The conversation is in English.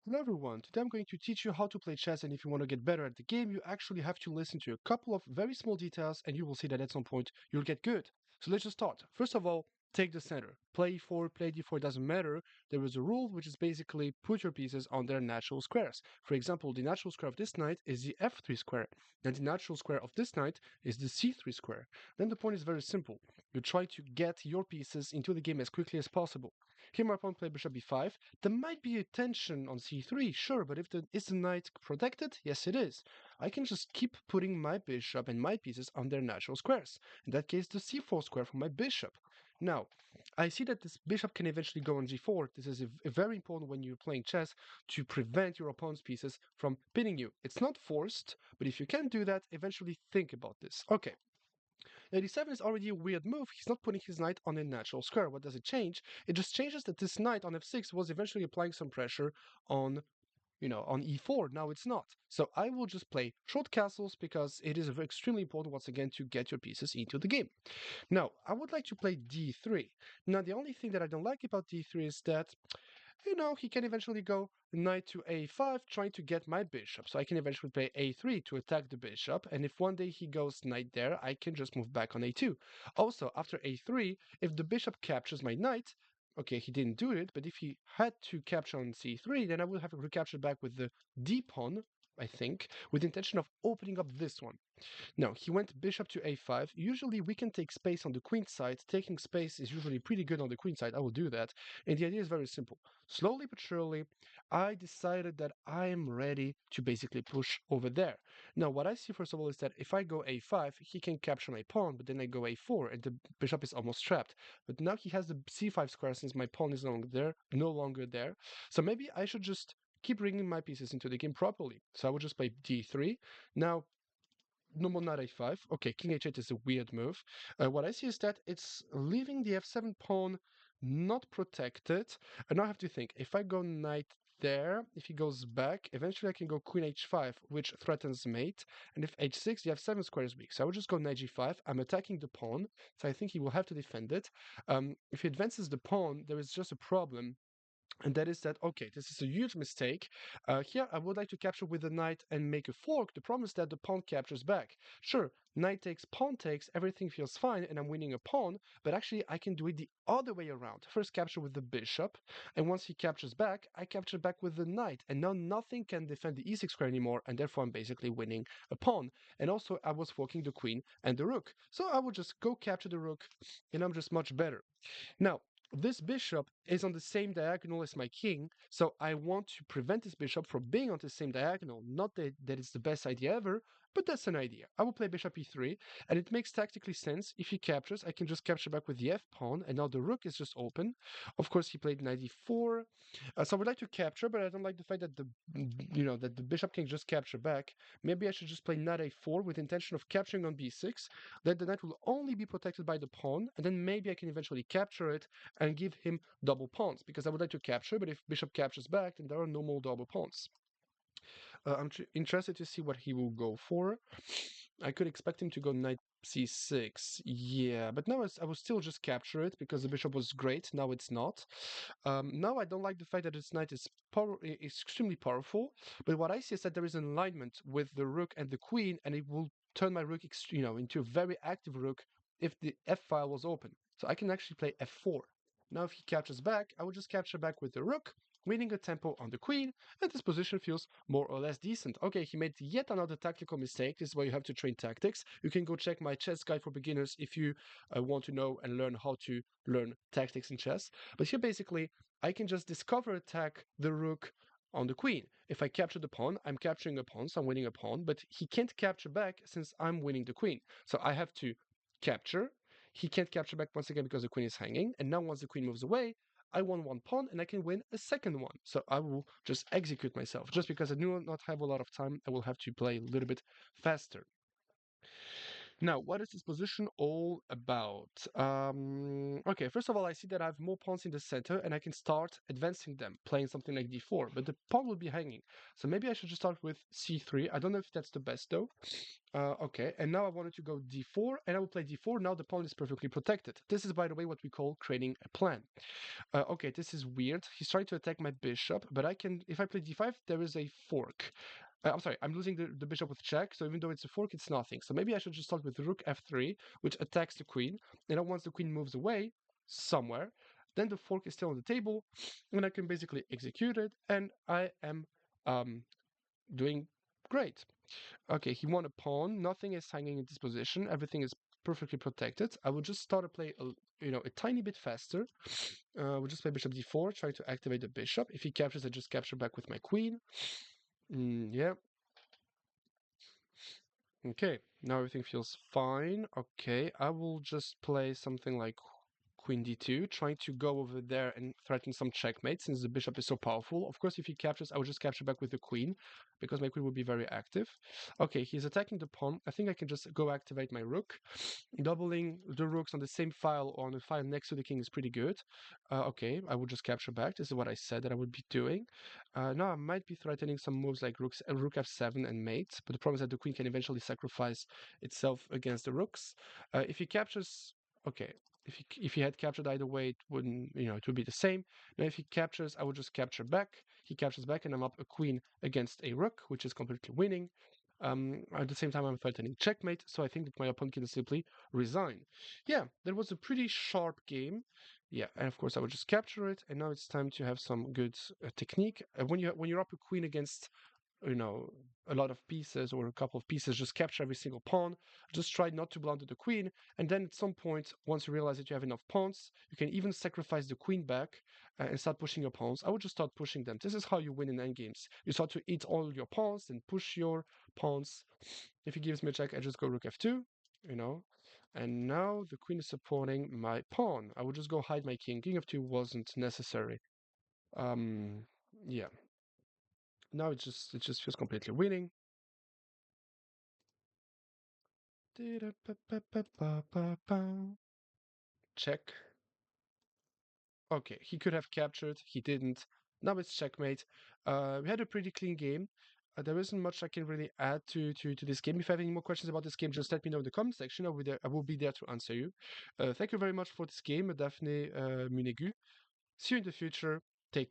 Hello everyone, today I'm going to teach you how to play chess, and if you want to get better at the game, you actually have to listen to a couple of very small details and you will see that at some point you'll get good. So let's just start. First of all, take the center. Play e4, play d4, doesn't matter. There is a rule which is basically put your pieces on their natural squares. For example, the natural square of this knight is the f3 square, and the natural square of this knight is the c3 square. Then the point is very simple. You try to get your pieces into the game as quickly as possible. Here my pawn played bishop b5. There might be a tension on c3, sure, but is the knight protected? Yes, it is. I can just keep putting my bishop and my pieces on their natural squares. In that case, the c4 square for my bishop. Now, I see that this bishop can eventually go on g4. This is very important when you're playing chess to prevent your opponent's pieces from pinning you. It's not forced, but if you can do that, eventually think about this. Okay. 87 is already a weird move. He's not putting his knight on a natural square. What does it change? It just changes that this knight on f6 was eventually applying some pressure on on e4. Now it's not. So I will just play short castles because it is extremely important once again to get your pieces into the game. Now, I would like to play d3. Now, the only thing that I don't like about d3 is that he can eventually go knight to a5, trying to get my bishop. So I can eventually play a3 to attack the bishop. And if one day he goes knight there, I can just move back on a2. Also, after a3, if the bishop captures my knight, okay, he didn't do it, but if he had to capture on c3, then I would have to recapture back with the d pawn, I think, with the intention of opening up this one. No, he went bishop to a5. Usually we can take space on the queen side. Taking space is usually pretty good on the queen side. I will do that. And the idea is very simple. Slowly but surely, I decided that I am ready to basically push over there. Now, what I see first of all is that if I go a5, he can capture my pawn, but then I go a4 and the bishop is almost trapped. But now he has the c5 square since my pawn is no longer there. So maybe I should just keep bringing my pieces into the game properly. So I would just play d3. Now, no more knight a5. Okay, king h8 is a weird move. What I see is that it's leaving the f7 pawn not protected. And now I have to think, if I go knight there, if he goes back, eventually I can go queen h5, which threatens mate. And if h6, the f7 square is weak. So I would just go knight g5. I'm attacking the pawn, so I think he will have to defend it. If he advances the pawn, there is just a problem, and that is that, okay, this is a huge mistake. Here, I would like to capture with the knight and make a fork. The problem is that the pawn captures back. Sure, knight takes, pawn takes, everything feels fine, and I'm winning a pawn, but actually I can do it the other way around. First capture with the bishop, and once he captures back, I capture back with the knight, and now nothing can defend the e6 square anymore, and therefore I'm basically winning a pawn. And also, I was forking the queen and the rook. So I would just go capture the rook, and I'm just much better. Now, this bishop is on the same diagonal as my king, so I want to prevent this bishop from being on the same diagonal. Not that it's the best idea ever, but that's an idea. I will play bishop e3, and it makes tactically sense. If he captures, I can just capture back with the f pawn, and now the rook is just open. Of course, he played knight e4, so I would like to capture, but I don't like the fact that the bishop can just capture back. Maybe I should just play knight a4 with intention of capturing on b6. That the knight will only be protected by the pawn, and then maybe I can eventually capture it and give him double pawns, because I would like to capture, but if bishop captures back, then there are no more double pawns. I'm interested to see what he will go for. I could expect him to go knight c6, yeah, but now I will still just capture it because the bishop was great. Now it's not. Now I don't like the fact that this knight is extremely powerful, but what I see is that there is an alignment with the rook and the queen, and it will turn my rook into a very active rook if the f file was open. So I can actually play f4. Now if he captures back, I will just capture back with the rook, winning a tempo on the queen, and this position feels more or less decent. Okay, he made yet another tactical mistake. This is why you have to train tactics. You can go check my chess guide for beginners if you want to know and learn how to learn tactics in chess. But here basically, I can just discover attack the rook on the queen. If I capture the pawn, I'm capturing a pawn, so I'm winning a pawn, but he can't capture back since I'm winning the queen. So I have to capture. He can't capture back once again because the queen is hanging, and now once the queen moves away, I won one pawn and I can win a second one. So I will just execute myself. Just because I do not have a lot of time, I will have to play a little bit faster. Now, what is this position all about? Okay, first of all, I see that I have more pawns in the center and I can start advancing them, playing something like d4, but the pawn will be hanging. So maybe I should just start with c3. I don't know if that's the best though. Okay, and now I wanted to go d4 and I will play d4. Now the pawn is perfectly protected. This is, by the way, what we call creating a plan. Okay, this is weird. He's trying to attack my bishop, but I can, if I play d5, there is a fork. I'm sorry, I'm losing the bishop with check, so even though it's a fork, it's nothing. So maybe I should just start with rook f3, which attacks the queen. And then once the queen moves away somewhere, then the fork is still on the table, and I can basically execute it, and I am um, doing great. Okay, he won a pawn. Nothing is hanging in this position. Everything is perfectly protected. I will just start to play a tiny bit faster. We'll just play bishop d4, try to activate the bishop. If he captures, I just capture back with my queen. Yeah. Okay, now everything feels fine. Okay, I will just play something like queen d2, trying to go over there and threaten some checkmate since the bishop is so powerful. Of course, if he captures, I will just capture back with the queen because my queen will be very active. Okay, he's attacking the pawn. I think I can just go activate my rook. Doubling the rooks on the same file or on the file next to the king is pretty good. Okay, I will just capture back. This is what I said that I would be doing. Now I might be threatening some moves like rook f7 and mate, but the problem is that the queen can eventually sacrifice itself against the rooks. If he captures, okay, if he had captured either way, it wouldn't, it would be the same. Now if he captures, I would just capture back. He captures back, and I'm up a queen against a rook, which is completely winning. At the same time, I'm threatening checkmate, so I think that my opponent can simply resign. Yeah, that was a pretty sharp game. Yeah, and of course I would just capture it, and now it's time to have some good technique. When you're up a queen against you know a lot of pieces or a couple of pieces, just capture every single pawn. Just try not to blunder the queen, and then at some point, once you realize that you have enough pawns, you can even sacrifice the queen back and start pushing your pawns. I would just start pushing them. This is how you win in endgames. You start to eat all your pawns and push your pawns. If he gives me a check, I just go rook f2, you know. And now the queen is supporting my pawn. I would just go hide my king. King f2 wasn't necessary. Um, yeah. Now it just feels completely winning. Check. Okay, he could have captured, he didn't. Now it's checkmate. We had a pretty clean game. There isn't much I can really add to this game. If you have any more questions about this game, just let me know in the comment section. I will be there to answer you. Thank you very much for this game, Daphne Munegu. See you in the future. Take care.